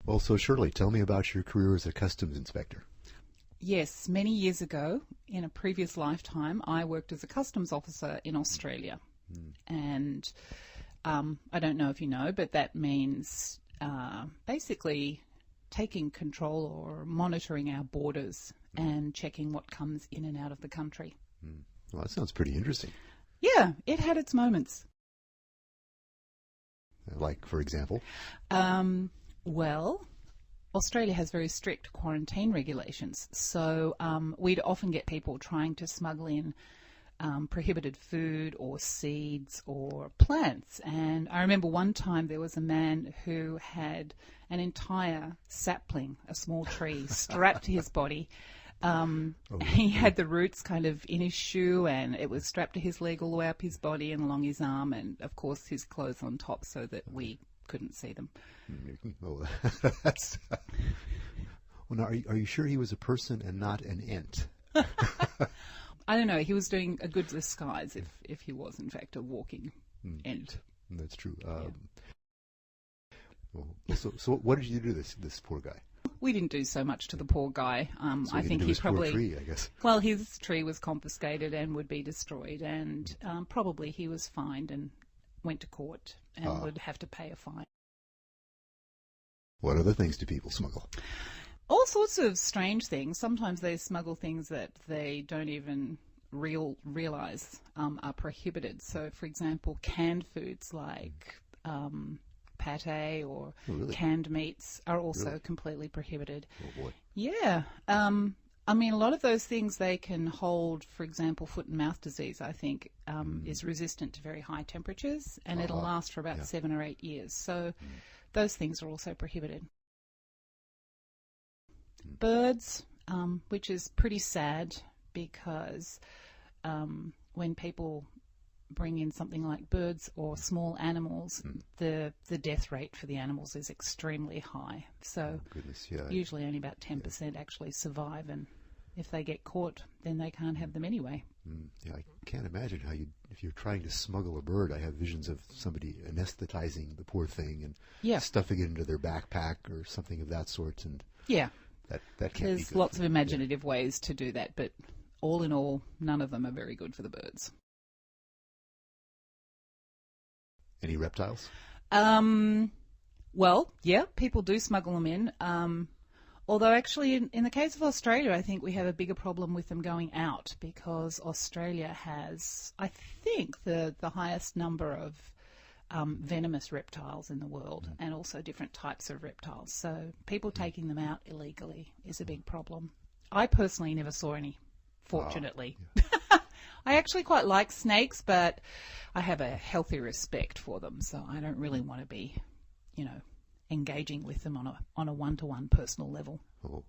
Well, so Shirley, tell me about your career as a customs inspector. Yes, many years ago, in a previous lifetime, I worked as a customs officer in Australia. And I don't know if you know, but that means basically taking control or monitoring our borders and checking what comes in and out of the country. Well, that sounds pretty interesting. Yeah, it had its moments. Like, for example? Well, Australia has very strict quarantine regulations, so we'd often get people trying to smuggle in prohibited food or seeds or plants. And I remember one time there was a man who had an entire sapling, a small tree, strapped to his body. He had the roots kind of in his shoe, and it was strapped to his leg all the way up his body and along his arm, and of course his clothes on top so that we couldn't see them. Oh, that's... Well, now, are you sure he was a person and not an ent? I don't know. He was doing a good disguise if he was, in fact, a walking ent. That's true. So what did you do to this poor guy? We didn't do so much to the poor guy. So I think he probably... Poor tree, I guess. Well, his tree was confiscated and would be destroyed, and probably he was fined and went to court and would have to pay a fine. What other things do people smuggle? All sorts of strange things. Sometimes they smuggle things that they don't even realize are prohibited. So, for example, canned foods like pate or canned meats are also completely prohibited. Oh, boy. Yeah. I mean, a lot of those things they can hold, for example, foot and mouth disease, I think, is resistant to very high temperatures, and it'll last for about 7 or 8 years. So those things are also prohibited. Birds, which is pretty sad because when people bring in something like birds or small animals, the death rate for the animals is extremely high. So usually only about 10% actually survive, and if they get caught, then they can't have them anyway. Yeah, I can't imagine how if you're trying to smuggle a bird, I have visions of somebody anesthetizing the poor thing and stuffing it into their backpack or something of that sort. And yeah, that can't be There's good. lots of imaginative ways to do that, but all in all, none of them are very good for the birds. Any reptiles? Well, yeah, people do smuggle them in. Although actually in the case of Australia, I think we have a bigger problem with them going out because Australia has, I think, the highest number of venomous reptiles in the world, and also different types of reptiles. So people taking them out illegally is a big problem. I personally never saw any, fortunately. I actually quite like snakes, but I have a healthy respect for them, so I don't really want to be, engaging with them on a one-to-one personal level. Oh,